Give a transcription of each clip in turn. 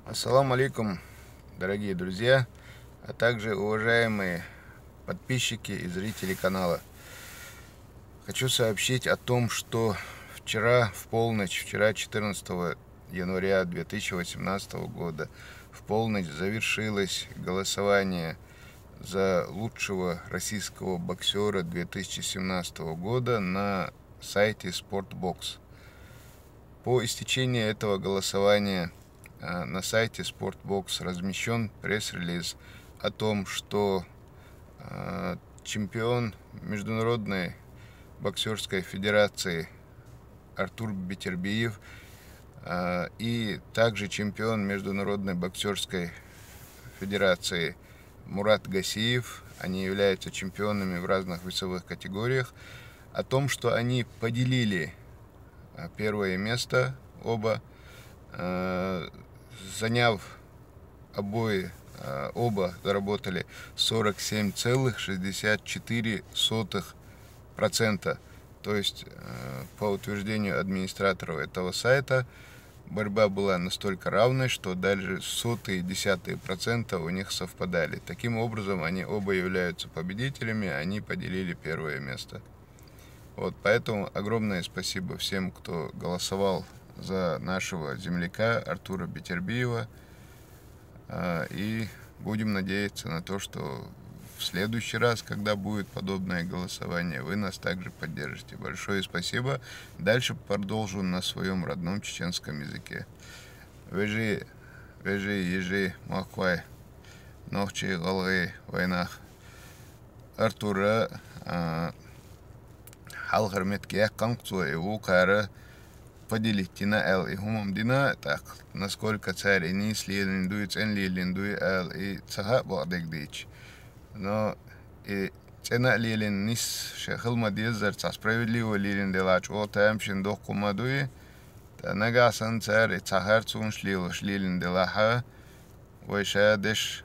Ассаламу алейкум, дорогие друзья, а также уважаемые подписчики и зрители канала. Хочу сообщить о том, что вчера в полночь, 14 января 2018 года, в полночь завершилось голосование за лучшего российского боксера 2017 года на сайте Sportbox. По истечении этого голосования на сайте Sportbox размещен пресс-релиз о том, что чемпион Международной боксерской федерации Артур Бетербиев и также чемпион Международной боксерской федерации Мурат Гасиев, они являются чемпионами в разных весовых категориях, о том, что они поделили первое место оба, заняв оба заработали 47,64%. То есть, по утверждению администраторов этого сайта, борьба была настолько равной, что даже сотые, десятые процента у них совпадали. Таким образом, они оба являются победителями, они поделили первое место. Вот, поэтому огромное спасибо всем, кто голосовал за нашего земляка Артура Бетербиева. И будем надеяться на то, что в следующий раз, когда будет подобное голосование, вы нас также поддержите. Большое спасибо. Дальше продолжу на своем родном чеченском языке. Вежи, ежи, махвай, нохчи, галгы, войнах. Артура хал хөрмәткә канцу у кара поделитина эл и хумам дина так насколько царь не следует энлилиндуй эл и цаха бадэгдич. Но и цена лилин нис шехылма дезер ца справедливо лилин делач о тамшин докумадуй та нагасан царь и цахар цун шлилин делаха вайшадеш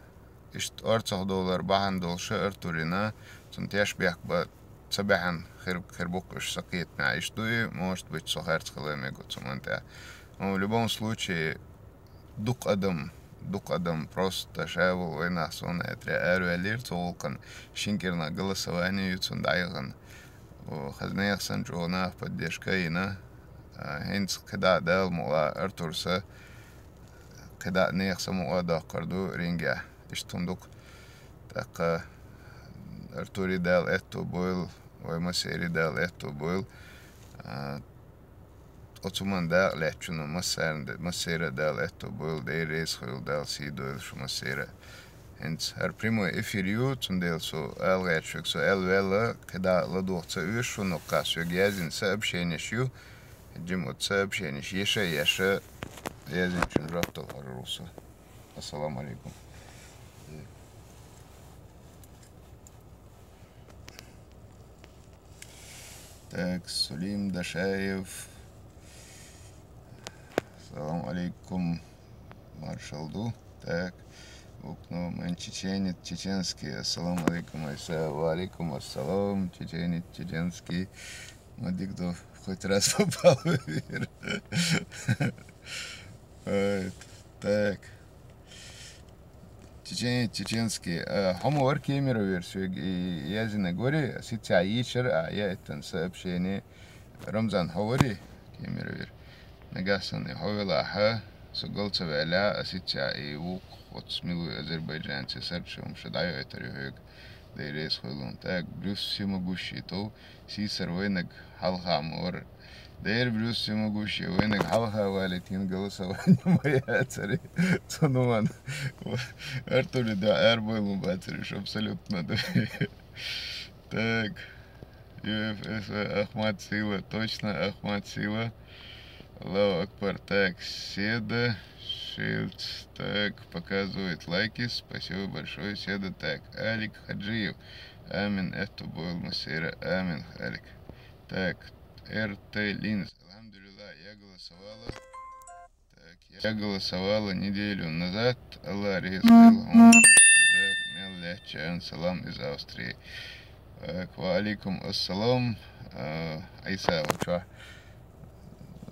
ишт $40 бахан долша Артурина цун тяшбяк ба صباحا خير بكره سقيت معيش دوي может быть сухарц хлэмэгу цуманта. В любом случае дук адам просто шавал война сон этря эрвелир цолкан шинкерна голосование юцундайган хазнеяхсан джона поддержка ина хенц когда дал мула Артурса когда неяхсан мула дакарду ринга иштундук так Артури дал это был ومسيري دال إتو بول أتومن دال لحشنا مسيرة دال إتو بول ديريس خيل دال سيدو شو مسيرة هنس هر بريمو إفيريو تنديل سو ألغاتشوك سو ألويلا كدا لدوخ تسويش شو نقاس يجازين ساب شينيشيو جمعت ساب شينيش يشا يازين شن رابط الروسة. السلام عليكم. Так, Сулим Дашаев. Салам алейкум, маршалду. Так, окно, мен чеченец, чеченский. Ассалам алейкум, айса, валейкум ассалам, чеченец, чеченский. Мадикдов хоть раз попал в эфир. Так. Чеченский. Хомор кемеру версию. Я на горе. Сейчас вечер, а я это сообщение. Рамзан ховори кемеру вер. Нагасан ховела ха. Суголца вела. Сейчас и вук. Вот смелу азербайджанцы сарчом шадаю это рюк. Да и рейс хвилун. Так, брюс всемогущий то. Сисар войнак халхамор. Değer biliyorsun mu guşi, oynak hava valetin голосование моя цари, цунуман, Артур да эрбойлум батариш абсолютно да. Так, ЮФС Ахмад Сила, точно Ахмад Сила, Аллаху Акбар, так, Седа, Шильц, так, показывает лайки, спасибо большое, Седа, так, Алик Хаджиев, Амин, это был Масира, Амин, Алик, так, РТ Линз. Алхамдулилlah, я голосовала неделю назад. Аллах ризкил. Меллячан, салам из Австрии. Ва алейкум ассалам. Айса, уча.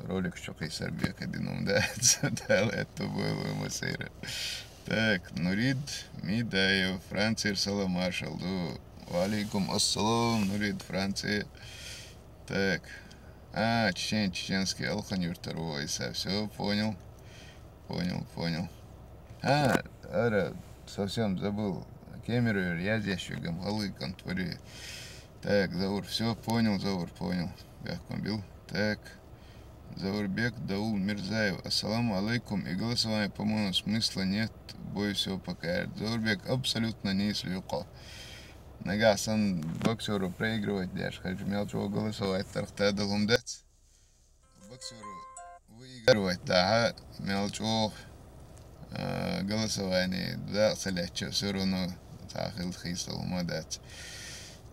ролик, что Кайсарбек один дается, да, это было Масейра. Так, Нурид Мидаев, Франция, Ирсала Маршалду. Валейкум ассалам, Нурид, Франция. Так, чеченский, Алхан Юртарова, Иса, все, понял. Ара, совсем забыл. Кемерер, я здесь Гамгалы, контвори. Так, Заур, все, понял, Заур, понял. Бил. Так, Заурбек Даул Мирзаев, ассаламу алейкум. И голосование, по-моему, смысла нет, бой все пока. Заурбек абсолютно не слюка. Нагасан боксеру проигрывать, я же хочу мелчего голосовать, тархта дагумдать. Боксеру выигрывать, да, мелчего голосование, да, солячо, все равно тахил хисал, мадать.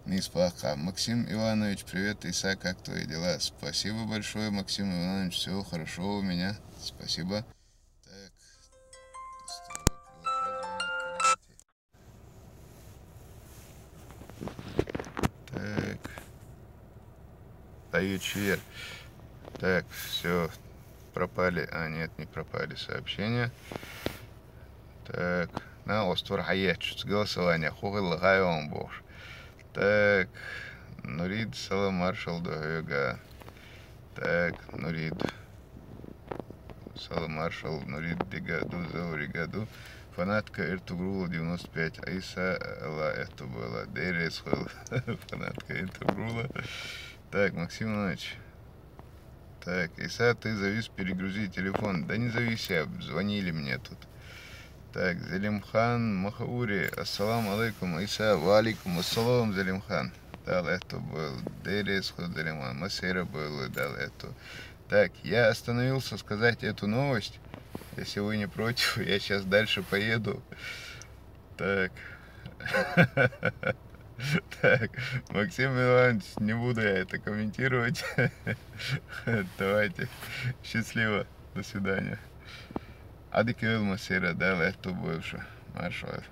Ниспаха. Максим Иванович, привет, Иса, как твои дела? Спасибо большое, Максим Иванович, все хорошо у меня, спасибо. Так, так, Таючир. Так, все, пропали, нет, не пропали сообщения. Так, на Оствор Хаеч, голосование, хугыл гайон бош. Так, Нурид Салам Маршал Догага. Так, Нурид Салам Маршал, Нурид Дигаду, Зауригаду. Фанатка Эртугрула 95. Айса Ла это было. Дерес фанатка Эртугрула. Так, Максим Иванович. Так, Иса, ты завис, перегрузи телефон. Да не зависи, звонили мне тут. Так, Залимхан Махаури, ассаламу алейкум, Иса, валикум ассалам, Залимхан. Дал это был, Дерес Залимхан, Масейра был, дал это. Так, я остановился сказать эту новость. Если вы не против, я сейчас дальше поеду. Так. Так, Максим Иванович, не буду я это комментировать. Давайте. Счастливо. До свидания. Адикел Масира, да, это бывший маршал.